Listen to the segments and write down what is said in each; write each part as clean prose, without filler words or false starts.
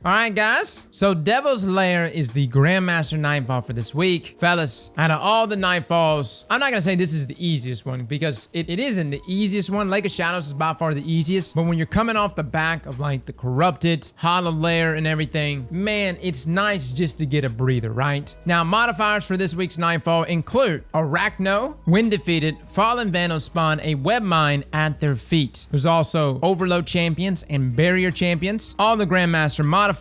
All right, guys. So Devil's Lair is the Grandmaster Nightfall for this week. Fellas, out of all the Nightfalls, I'm not going to say this is the easiest one because it isn't the easiest one. Lake of Shadows is by far the easiest. But when you're coming off the back of like the Corrupted, Hollow Lair and everything, man, it's nice just to get a breather, right? Now, modifiers for this week's Nightfall include Arachno. When defeated, Fallen Vandals spawn a web mine at their feet. There's also Overload champions and Barrier champions. All the Grandmaster modifiers.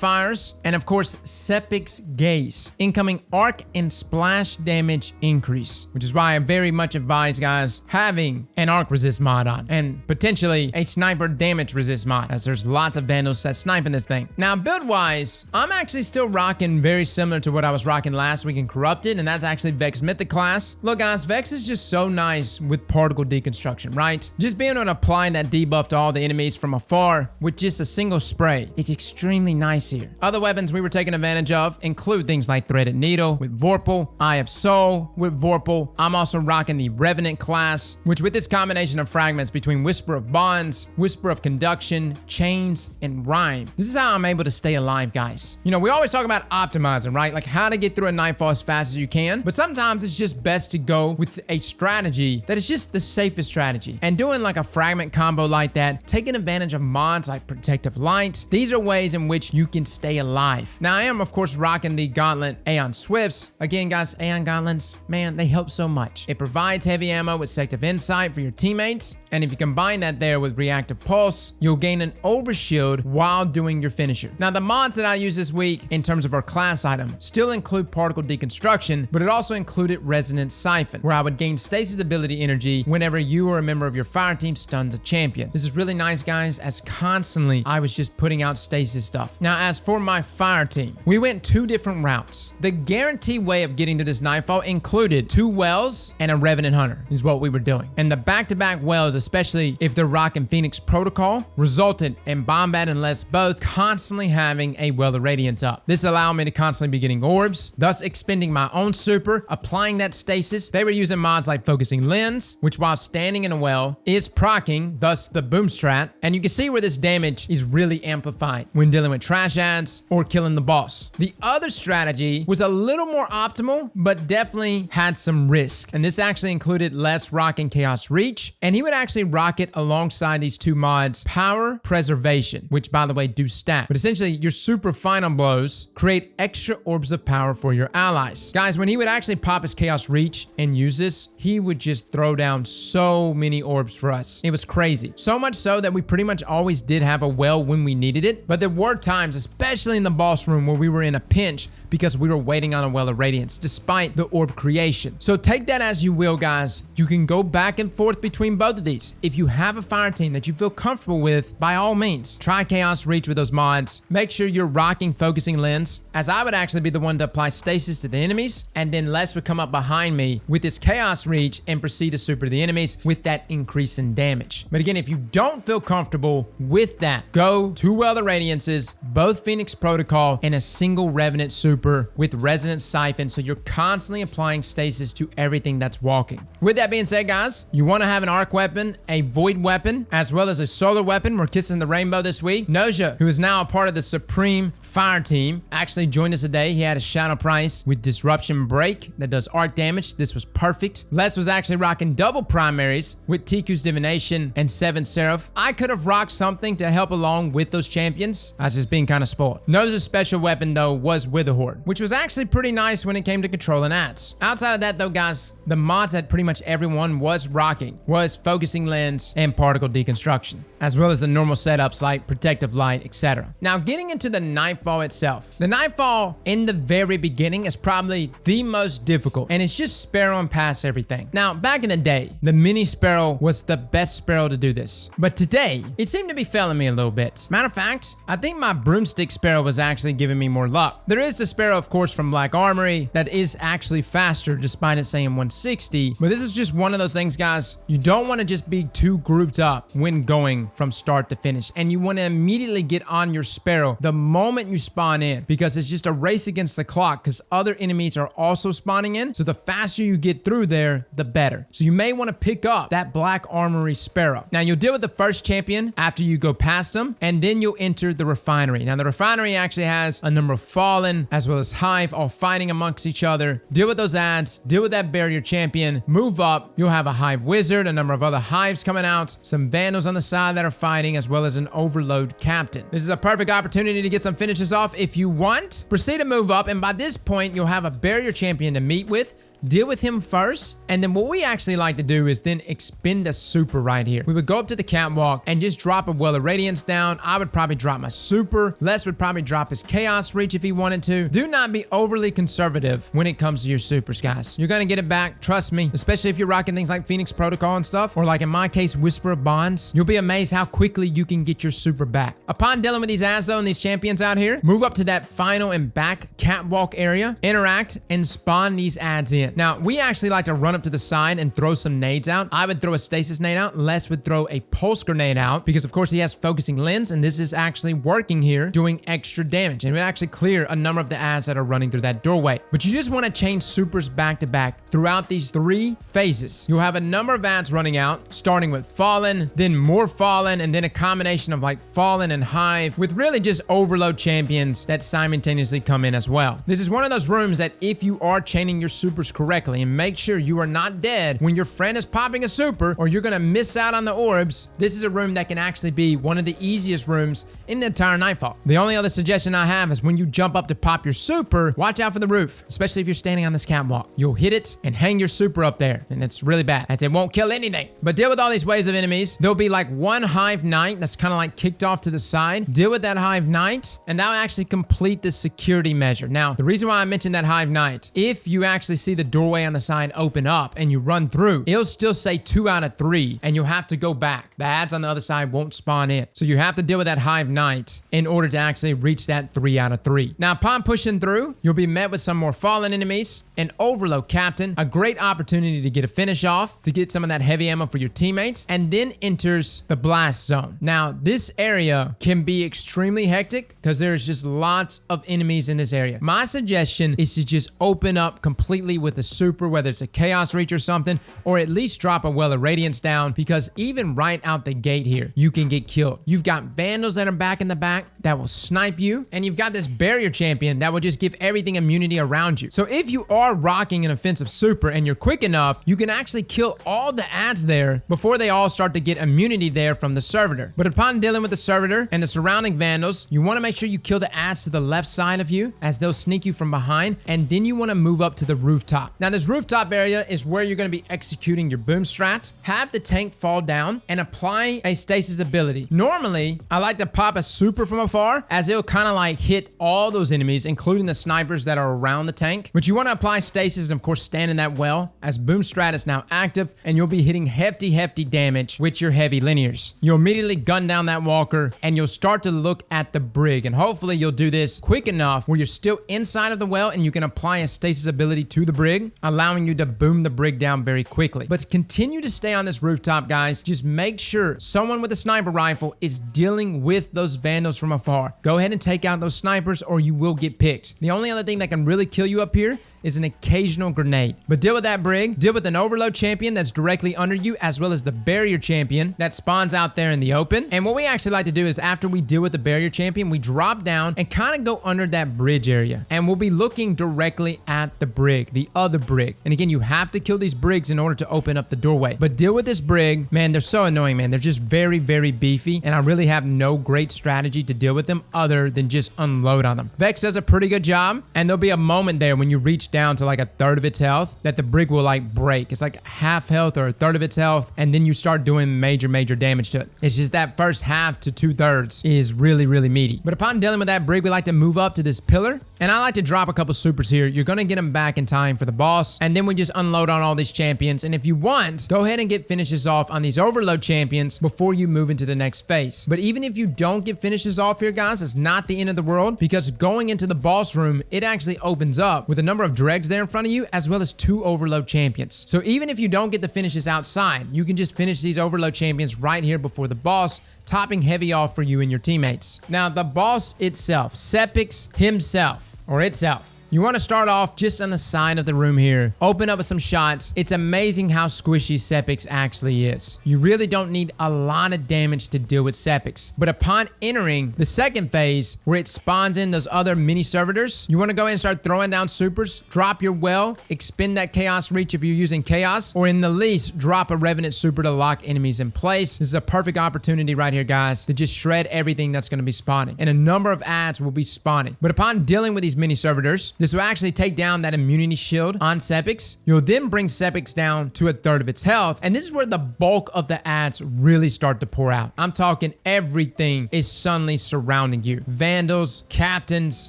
And of course, Sepic's Gaze. Incoming arc and splash damage increase. Which is why I very much advise, guys, having an arc resist mod on. And potentially a sniper damage resist mod, as there's lots of Vandals that snipe in this thing. Now, build-wise, I'm actually still rocking very similar to what I was rocking last week in Corrupted, and that's actually Vex Mythic class. Look, guys, Vex is just so nice with particle deconstruction, right? Just being able to apply that debuff to all the enemies from afar with just a single spray is extremely nice here. Other weapons we were taking advantage of include things like Threaded Needle with Vorpal, Eye of Soul with Vorpal. I'm also rocking the Revenant class, which with this combination of fragments between Whisper of Bonds, Whisper of Conduction, Chains, and Rhyme. This is how I'm able to stay alive, guys. You know, we always talk about optimizing, right? Like how to get through a Nightfall as fast as you can, but sometimes it's just best to go with a strategy that is just the safest strategy. And doing like a fragment combo like that, taking advantage of mods like Protective Light, these are ways in which you can stay alive. Now, I am, of course, rocking the Gauntlet Aeon Swifts. Again, guys, Aeon Gauntlets, man, they help so much. It provides heavy ammo with Sective Insight for your teammates, and if you combine that there with Reactive Pulse, you'll gain an overshield while doing your finisher. Now, the mods that I use this week in terms of our class item still include Particle Deconstruction, but it also included Resonant Siphon, where I would gain Stasis ability energy whenever you or a member of your fire team stuns a champion. This is really nice, guys, as constantly I was just putting out stasis stuff. Now, as for my fire team, we went two different routes. The guarantee way of getting to this Nightfall included 2 wells and a Revenant Hunter is what we were doing. And the back-to-back wells, especially if they're rocking Phoenix Protocol, resulted in Bombat and Les both constantly having a Well of Radiance up. This allowed me to constantly be getting orbs, thus expending my own super, applying that stasis. They were using mods like Focusing Lens, which while standing in a well is proccing, thus the boom strat. And you can see where this damage is really amplified when dealing with trash ads or killing the boss. The other strategy was a little more optimal, but definitely had some risk. And this actually included Les rocking Chaos Reach, and he would actually rock it alongside these 2 mods, Power Preservation, which by the way do stack. But essentially your super final blows create extra orbs of power for your allies. Guys, when he would actually pop his Chaos Reach and use this, he would just throw down so many orbs for us. It was crazy. So much so that we pretty much always did have a well when we needed it, but there were times, especially in the boss room, where we were in a pinch because we were waiting on a Well of Radiance despite the orb creation. So take that as you will, guys. You can go back and forth between both of these. If you have a fire team that you feel comfortable with, by all means, try Chaos Reach with those mods. Make sure you're rocking Focusing Lens, as I would actually be the one to apply stasis to the enemies, and then Les would come up behind me with his Chaos Reach and proceed to super the enemies with that increase in damage. But again, if you don't feel comfortable with that, go 2 Well of Radiances, both Phoenix Protocol, and a single Revenant super with Resonant Siphon, so you're constantly applying stasis to everything that's walking. With that being said, guys, you want to have an arc weapon, a void weapon, as well as a solar weapon. We're kissing the rainbow this week. Noja, who is now a part of the Supreme Fire Team, actually joined us today. He had a Shadow Price with Disruption Break that does arc damage. This was perfect. Les was actually rocking double primaries with Tiku's Divination and 7 Seraph. I could have rocked something to help along with those champions. I was just being kind of spoiled. Noja's special weapon, though, was Witherhoard, which was actually pretty nice when it came to controlling ads. Outside of that, though, guys, the mods that pretty much everyone was rocking was Focusing Lens and Particle Deconstruction, as well as the normal setups like Protective Light, etc. Now, getting into the Nightfall itself. The Nightfall in the very beginning is probably the most difficult, and it's just Sparrow past everything. Now, back in the day, the Mini Sparrow was the best Sparrow to do this, but today, it seemed to be failing me a little bit. Matter of fact, I think my Broomstick Sparrow was actually giving me more luck. There is the Sparrow, of course, from Black Armory that is actually faster despite it saying 160, but this is just one of those things, guys. You don't want to just be too grouped up when going from start to finish, and you want to immediately get on your Sparrow the moment you spawn in, because it's just a race against the clock because other enemies are also spawning in. So the faster you get through there, the better. So you may want to pick up that Black Armory Sparrow. Now, you'll deal with the first champion after you go past them, and then you'll enter the refinery. Now Now, the refinery actually has a number of Fallen as well as Hive all fighting amongst each other. Deal with those ads, deal with that barrier champion, move up. You'll have a Hive Wizard, a number of other Hives coming out, some Vandals on the side that are fighting, as well as an Overload Captain. This is a perfect opportunity to get some finishes off if you want. Proceed to move up, and by this point, you'll have a barrier champion to meet with. Deal with him first, and then what we actually like to do is then expend a super right here. We would go up to the catwalk and just drop a Well of Radiance down. I would probably drop my super. Les would probably drop his Chaos Reach if he wanted to. Do not be overly conservative when it comes to your supers, guys. You're gonna get it back, trust me, especially if you're rocking things like Phoenix Protocol and stuff, or like in my case, Whisper of Bonds. You'll be amazed how quickly you can get your super back. Upon dealing with these ads though and these champions out here, move up to that final and back catwalk area, interact, and spawn these ads in. Now, we actually like to run up to the side and throw some nades out. I would throw a stasis nade out. Les would throw a pulse grenade out because, of course, he has focusing lens, and this is actually working here, doing extra damage. And it would actually clear a number of the ads that are running through that doorway. But you just want to chain supers back to back throughout these 3 phases. You'll have a number of ads running out, starting with Fallen, then more Fallen, and then a combination of like Fallen and Hive with really just overload champions that simultaneously come in as well. This is one of those rooms that if you are chaining your supers correctly, and make sure you are not dead when your friend is popping a super or you're gonna miss out on the orbs, this is a room that can actually be one of the easiest rooms in the entire Nightfall. The only other suggestion I have is when you jump up to pop your super, watch out for the roof, especially if you're standing on this catwalk. You'll hit it and hang your super up there, and it's really bad as it won't kill anything. But deal with all these waves of enemies. There'll be like one Hive Knight that's kind of like kicked off to the side. Deal with that Hive Knight, and that'll actually complete the security measure. Now, the reason why I mentioned that Hive Knight, if you actually see the doorway on the side open up and you run through, it'll still say 2 out of 3, and you'll have to go back. The ads on the other side won't spawn in. So you have to deal with that Hive Knight in order to actually reach that 3 out of 3. Now, upon pushing through, you'll be met with some more Fallen enemies, an Overload Captain, a great opportunity to get a finish off, to get some of that heavy ammo for your teammates, and then enters the Blast Zone. Now, this area can be extremely hectic because there's just lots of enemies in this area. My suggestion is to just open up completely with a super, whether it's a Chaos Reach or something, or at least drop a Well of Radiance down, because even right out the gate here, you can get killed. You've got Vandals that are back in the back that will snipe you, and you've got this barrier champion that will just give everything immunity around you. So if you are rocking an offensive super and you're quick enough, you can actually kill all the ads there before they all start to get immunity there from the servitor. But upon dealing with the servitor and the surrounding Vandals, you want to make sure you kill the ads to the left side of you, as they'll sneak you from behind, and then you want to move up to the rooftop. Now, this rooftop area is where you're going to be executing your boom strat. Have the tank fall down and apply a stasis ability. Normally, I like to pop a super from afar, as it'll kind of like hit all those enemies, including the snipers that are around the tank. But you want to apply stasis and, of course, stand in that well, as boom strat is now active, and you'll be hitting hefty damage with your heavy linears. You'll immediately gun down that walker, and you'll start to look at the brig, and hopefully you'll do this quick enough where you're still inside of the well and you can apply a stasis ability to the brig, allowing you to boom the brig down very quickly. But continue to stay on this rooftop, guys. Just make sure someone with a sniper rifle is dealing with those Vandals from afar. Go ahead and take out those snipers or you will get picked. The only other thing that can really kill you up here is an occasional grenade. But deal with that brig, deal with an Overload champion that's directly under you, as well as the barrier champion that spawns out there in the open. And what we actually like to do is, after we deal with the barrier champion, we drop down and kind of go under that bridge area, and we'll be looking directly at the brig, the other brig. And again, you have to kill these brigs in order to open up the doorway. But deal with this brig. Man, they're so annoying, man. They're just very beefy, and I really have no great strategy to deal with them other than just unload on them. Vex does a pretty good job, and there'll be a moment there when you reach down to like a third of its health that the brig will like break. It's like half health or a third of its health, and then you start doing major damage to it. It's just that first half to 2/3 is really meaty. But upon dealing with that brig, we like to move up to this pillar, and I like to drop a couple supers here. You're gonna get them back in time for the boss, and then we just unload on all these champions. And if you want, go ahead and get finishes off on these Overload champions before you move into the next phase. But even if you don't get finishes off here, guys, it's not the end of the world, because going into the boss room, it actually opens up with a number of dregs there in front of you, as well as 2 Overload champions. So even if you don't get the finishes outside, you can just finish these Overload champions right here before the boss, topping heavy off for you and your teammates. Now, the boss itself, Sepix himself, or itself, You want to start off just on the side of the room here. Open up with some shots. It's amazing how squishy Sepix actually is. You really don't need a lot of damage to deal with Sepix. But upon entering the second phase, where it spawns in those other mini servitors, you want to go ahead and start throwing down supers, drop your well, expend that chaos reach if you're using chaos, or in the least, drop a revenant super to lock enemies in place. This is a perfect opportunity right here, guys, to just shred everything that's going to be spawning. And a number of ads will be spawning. But upon dealing with these mini servitors, this will actually take down that immunity shield on Sepix. You'll then bring Sepix down to 1/3 of its health. And this is where the bulk of the ads really start to pour out. I'm talking everything is suddenly surrounding you. Vandals, captains,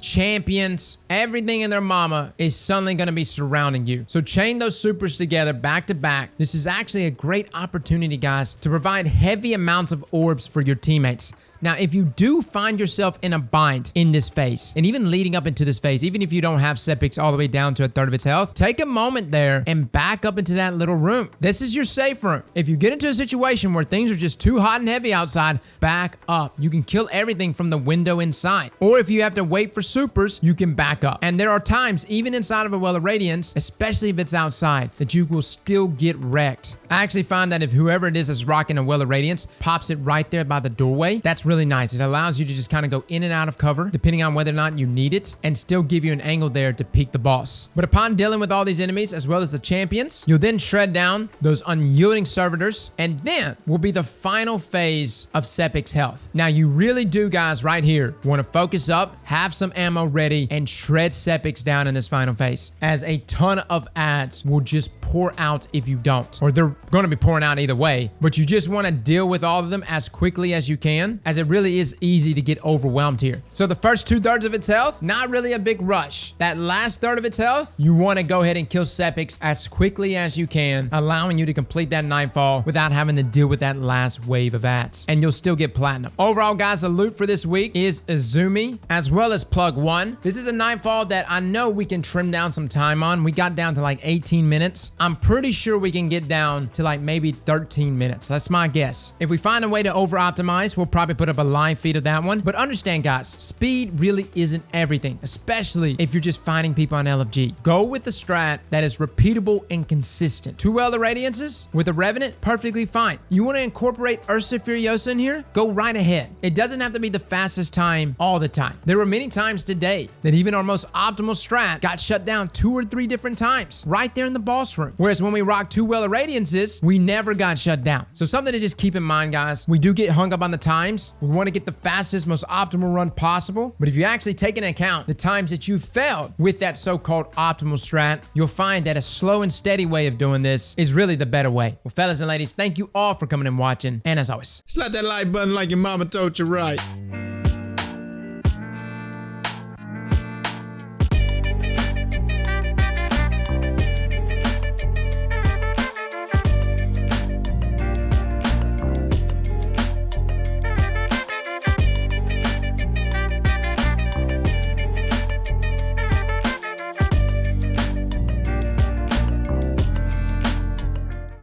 champions, everything in their mama is suddenly going to be surrounding you. So chain those supers together back to back. This is actually a great opportunity, guys, to provide heavy amounts of orbs for your teammates. Now, if you do find yourself in a bind in this phase, and even leading up into this phase, even if you don't have Sepix all the way down to 1/3 of its health, take a moment there and back up into that little room. This is your safe room. If you get into a situation where things are just too hot and heavy outside, back up. You can kill everything from the window inside. Or if you have to wait for supers, you can back up. And there are times, even inside of a Well of Radiance, especially if it's outside, that you will still get wrecked. I actually find that if whoever it is that's rocking a Well of Radiance pops it right there by the doorway, that's really nice. It allows you to just kind of go in and out of cover depending on whether or not you need it, and still give you an angle there to peek the boss. But upon dealing with all these enemies as well as the champions, you'll then shred down those unyielding servitors, and then will be the final phase of Sepix health. Now you really do, guys, right here want to focus up, have some ammo ready, and shred Sepix down in this final phase, as a ton of ads will just pour out if you don't, or they're going to be pouring out either way. But you just want to deal with all of them as quickly as you can, as it really is easy to get overwhelmed here. So the first 2/3 of its health, not really a big rush. That last third of its health, you want to go ahead and kill Sepix as quickly as you can, allowing you to complete that Nightfall without having to deal with that last wave of ads. And you'll still get platinum. Overall, guys, the loot for this week is Uzume as well as Plug One. This is a Nightfall that I know we can trim down some time on. We got down to like 18 minutes. I'm pretty sure we can get down to like maybe 13 minutes. That's my guess. If we find a way to over optimize, we'll probably put up a live feed of that one. But understand, guys, speed really isn't everything, especially if you're just fighting people on LFG. Go with the strat that is repeatable and consistent. 2 Well of Radiances with a Revenant, perfectly fine. You want to incorporate Ursa Furiosa in here? Go right ahead. It doesn't have to be the fastest time all the time. There were many times today that even our most optimal strat got shut down 2 or 3 different times right there in the boss room. Whereas when we rocked 2 Well of Radiances, we never got shut down. So something to just keep in mind, guys. We do get hung up on the times. We want to get the fastest, most optimal run possible. But if you actually take into account the times that you failed with that so-called optimal strat, you'll find that a slow and steady way of doing this is really the better way. Well, fellas and ladies, thank you all for coming and watching. And as always, Slap that like button like your mama told you right.